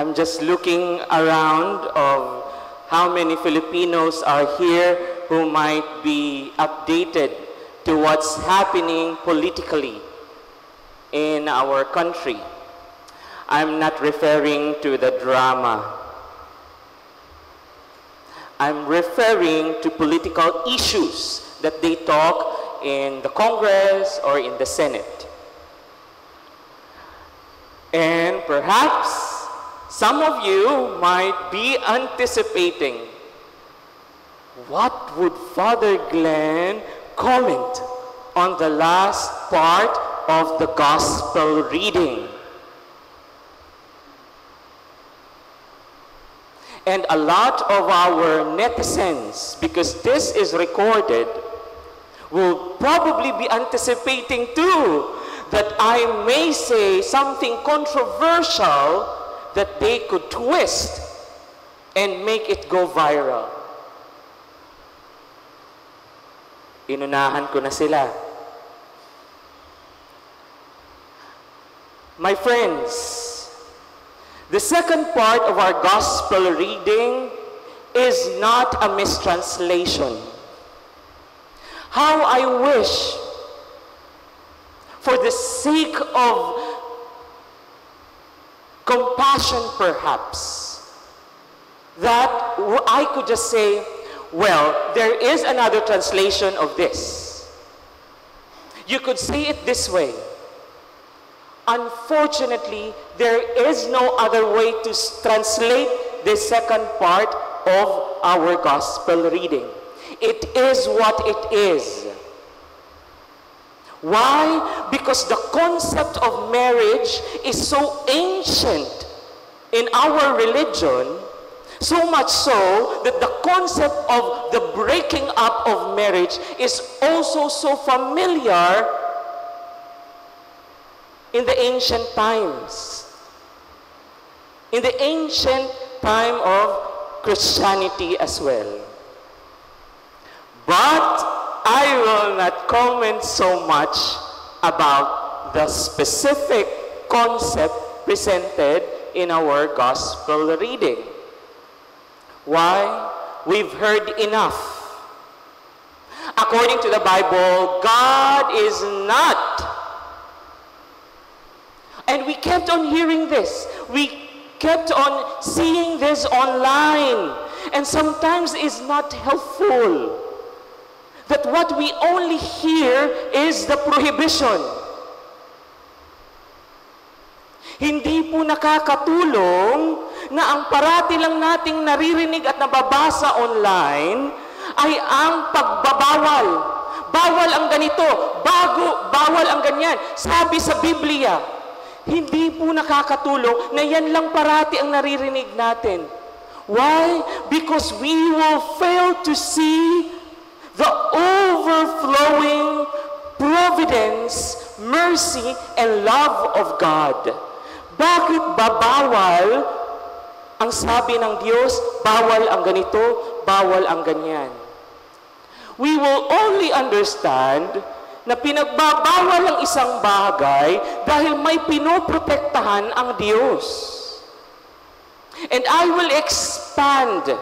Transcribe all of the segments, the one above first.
I'm just looking around of how many Filipinos are here who might be updated to what's happening politically in our country. I'm not referring to the drama. I'm referring to political issues that they talk in the Congress or in the Senate. And perhaps some of you might be anticipating, what would Father Glenn comment on the last part of the gospel reading? And a lot of our netizens, because this is recorded, will probably be anticipating too that I may say something controversial that they could twist and make it go viral. Inunahan ko na sila. My friends, the second part of our gospel reading is not a mistranslation. How I wish, for the sake of compassion perhaps, that I could just say, well, there is another translation of this. You could say it this way. Unfortunately, there is no other way to translate the second part of our gospel reading. It is what it is. Why? Because the concept of marriage is so ancient in our religion, so much so that the concept of the breaking up of marriage is also so familiar in the ancient times. In the ancient time of Christianity as well. But I will not comment so much about the specific concept presented in our gospel reading. Why? We've heard enough. According to the Bible, God is not. And we kept on hearing this. We kept on seeing this online. And sometimes it's not helpful. That what we only hear is the prohibition. Hindi po nakakatulong na ang parati lang nating naririnig at nababasa online ay ang pagbabawal. Bawal ang ganito, bawal ang ganyan. Sabi sa Biblia, hindi po nakakatulong na yan lang parati ang naririnig natin. Why? Because we will fail to see the overflowing providence, mercy, and love of God. Bakit babawal? Ang sabi ng Diyos, bawal ang ganito, bawal ang ganyan. We will only understand na pinagbabawal ang isang bagay dahil may pinoprotektahan ang Diyos. And I will expand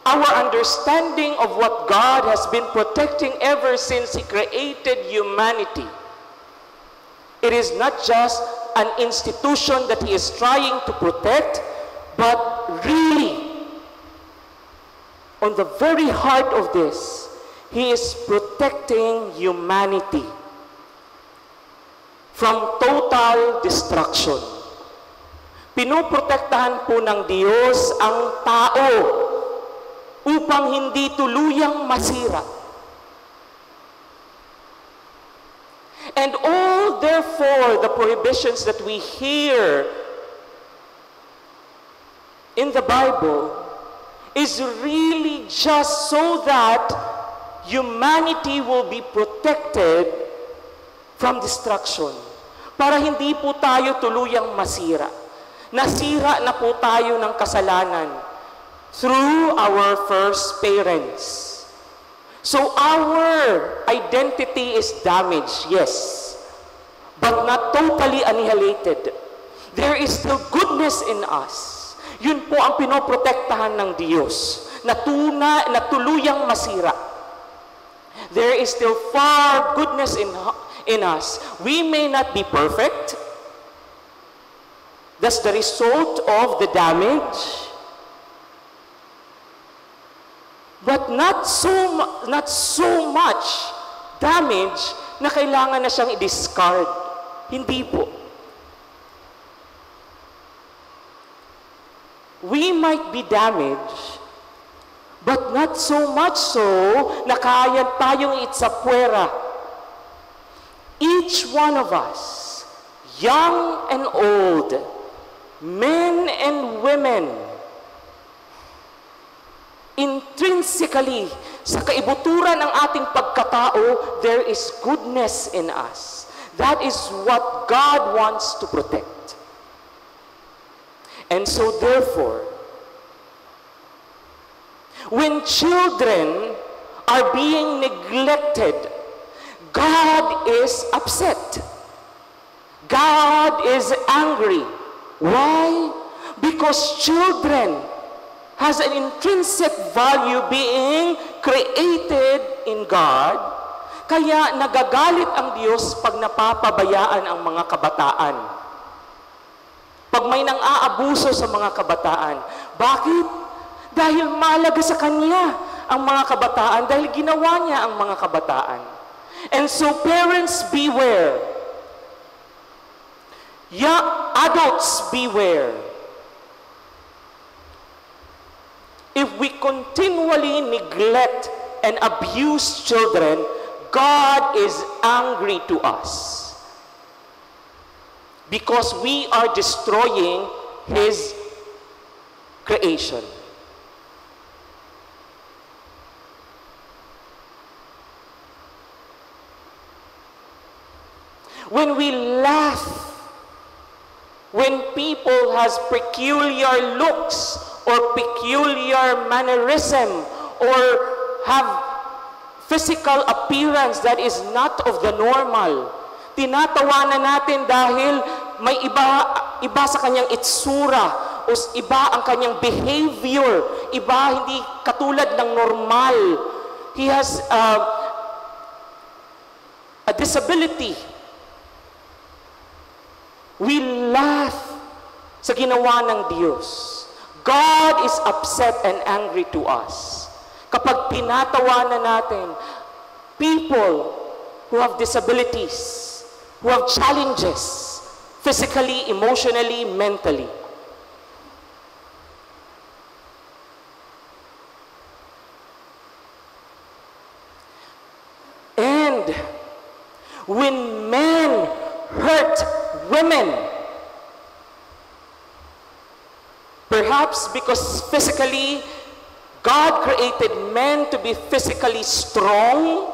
our understanding of what God has been protecting ever since He created humanity. It is not just an institution that He is trying to protect, but really, on the very heart of this, He is protecting humanity from total destruction. Pinoprotektahan po ng Diyos ang tao upang hindi tuluyang masira. And all, therefore, the prohibitions that we hear in the Bible is really just so that humanity will be protected from destruction. Para hindi po tayo tuluyang masira. Nasira na po tayo ng kasalanan through our first parents. So our identity is damaged, yes, but not totally annihilated. There is still goodness in us. Yun po ang pinoprotektahan ng Diyos na tuluyang masira. There is still far goodness in us. We may not be perfect. That's the result of the damage. But not so much damage na kailangan na siyang i-discard. Hindi po. We might be damaged, but not so much so na kaya tayong itsapuera. Each one of us, young and old, men and women, intrinsically, sa kaibuturan ng ating pagkatao, there is goodness in us. That is what God wants to protect. And so therefore, when children are being neglected, God is upset. God is angry. Why? Because children has an intrinsic value being created in God. Kaya nagagalit ang Diyos pag napapabayaan ang mga kabataan. Pag may nang-aabuso sa mga kabataan. Bakit? Dahil mahalaga sa Kanya ang mga kabataan, dahil ginawa niya ang mga kabataan. And so parents, beware. Adults, beware. If we continually neglect and abuse children, God is angry to us. Because we are destroying His creation. When we laugh, when people has peculiar looks or peculiar mannerism or have physical appearance that is not of the normal, tinatawanan natin dahil may iba sa kanyang itsura o iba ang kanyang behavior, iba hindi katulad ng normal. He has a disability. We laugh sa ginawa ng Diyos. God is upset and angry to us. Kapag tinatawanan natin people who have disabilities, who have challenges, physically, emotionally, mentally. And when men hurt women, perhaps because physically, God created men to be physically strong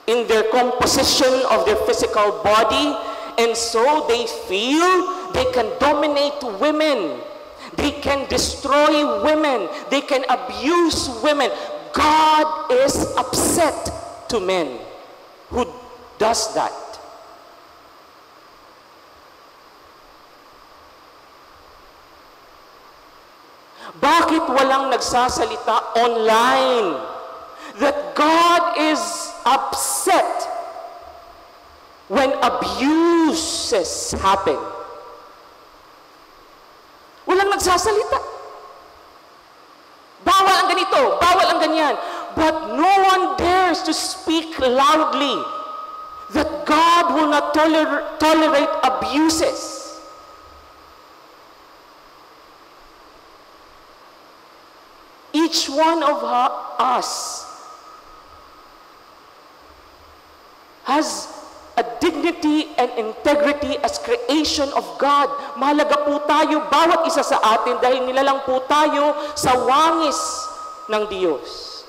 in their composition of their physical body, and so they feel they can dominate women. They can destroy women. They can abuse women. God is upset to men who does that. Bakit walang nagsasalita online that God is upset when abuses happen? Walang nagsasalita. Bawal ang ganito, bawal ang ganyan. But no one dares to speak loudly that God will not tolerate abuses. Each one of us has a dignity and integrity as creation of God. Mahalaga po tayo, bawat isa sa atin, dahil nilalang po tayo sa wangis ng Diyos.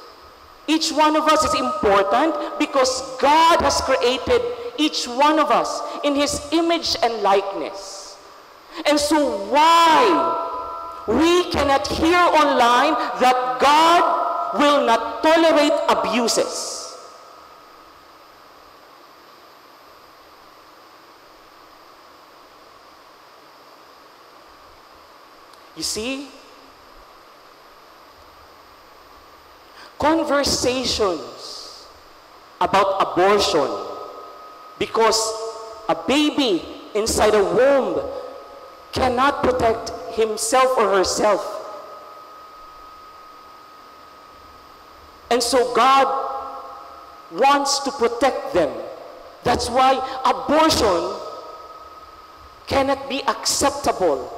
Each one of us is important because God has created each one of us in His image and likeness. And so why we cannot hear online that God will not tolerate abuses? You see? Conversations about abortion because a baby inside a womb cannot protect himself or herself. And so God wants to protect them. That's why abortion cannot be acceptable.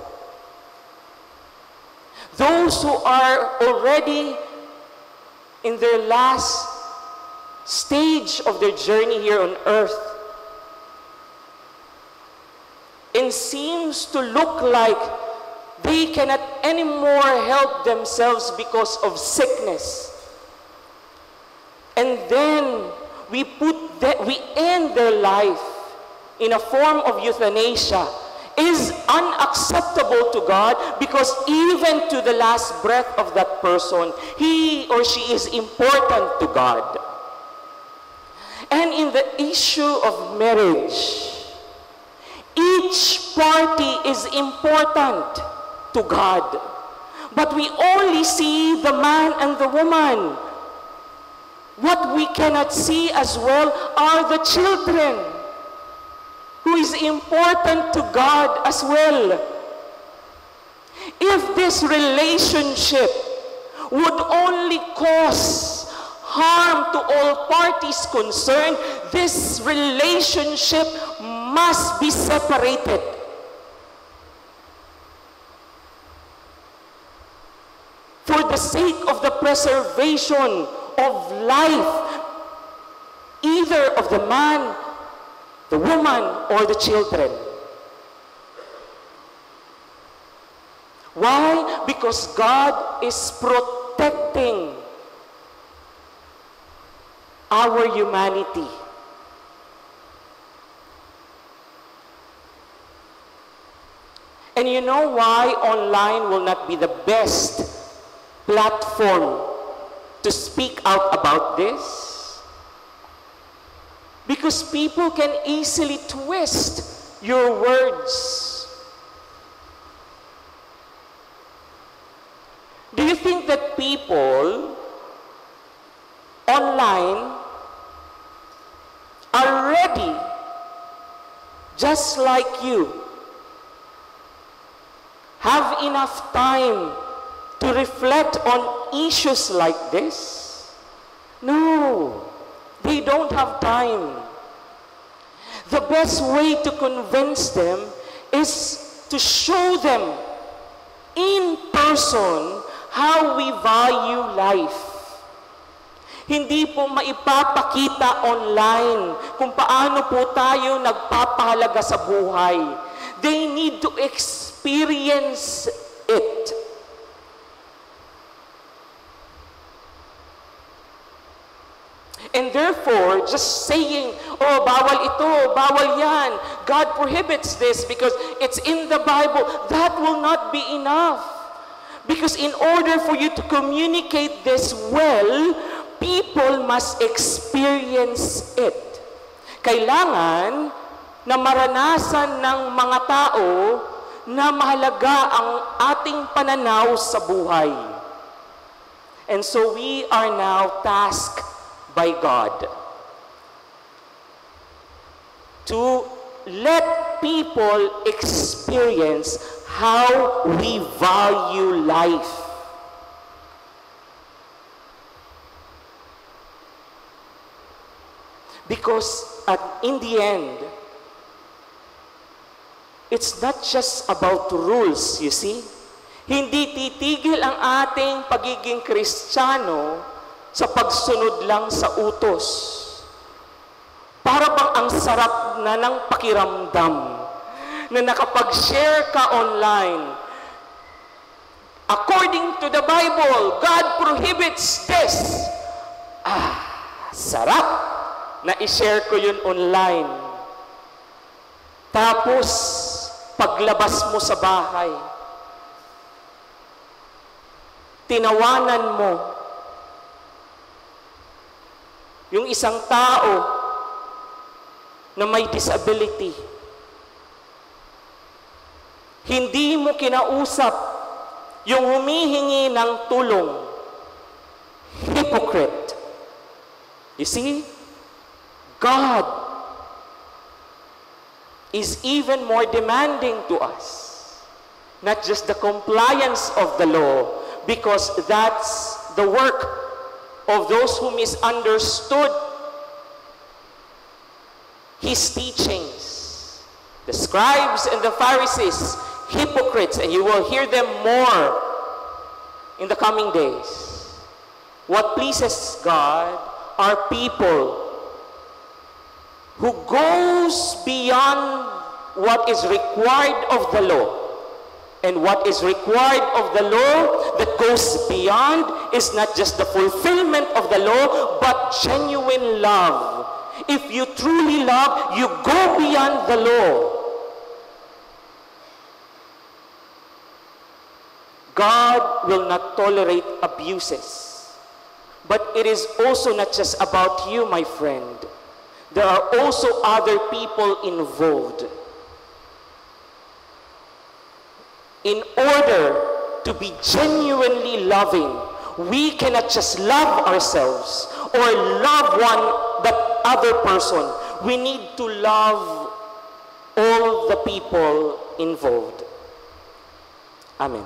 Those who are already in their last stage of their journey here on earth, and seems to look like they cannot anymore help themselves because of sickness. And then we end their life in a form of euthanasia is unacceptable to God, because even to the last breath of that person, he or she is important to God. And in the issue of marriage, each party is important to God. But we only see the man and the woman. What we cannot see as well are the children, who is important to God as well. If this relationship would only cause harm to all parties concerned, this relationship must be separated. For the sake of the preservation of life, either of the man, the woman, or the children. Why? Because God is protecting our humanity. And you know why online will not be the best platform to speak out about this? Because people can easily twist your words. Do you think that people online are ready, just like you, have enough time to reflect on issues like this? No, they don't have time. The best way to convince them is to show them in person how we value life. Hindi po maipapakita online kung paano po tayo nagpapahalaga sa buhay. They need to experience it. And therefore, just saying, oh, bawal ito, bawal yan, God prohibits this because it's in the Bible, that will not be enough. Because in order for you to communicate this well, people must experience it. Kailangan na maranasan ng mga tao na mahalaga ang ating pananaw sa buhay. And so we are now tasked by God to let people experience how we value life. Because in the end, it's not just about rules, you see. Hindi titigil ang ating pagiging Kristiyano sa pagsunod lang sa utos. Para bang ang sarap na ng pakiramdam na nakapag-share ka online. According to the Bible, God prohibits this. Sarap na i-share ko yun online. Tapos, paglabas mo sa bahay, tinawanan mo yung isang tao na may disability. Hindi mo kinausap yung humihingi ng tulong, hypocrite. You see, God is even more demanding to us. Not just the compliance of the law, because that's the work of those who misunderstood His teachings. The scribes and the Pharisees, hypocrites, and you will hear them more in the coming days. What pleases God are people who goes beyond what is required of the law. And what is required of the law that goes beyond is not just the fulfillment of the law, but genuine love. If you truly love, you go beyond the law. God will not tolerate abuses. But it is also not just about you, my friend. There are also other people involved. In order to be genuinely loving, we cannot just love ourselves or love that other person. We need to love all the people involved. Amen.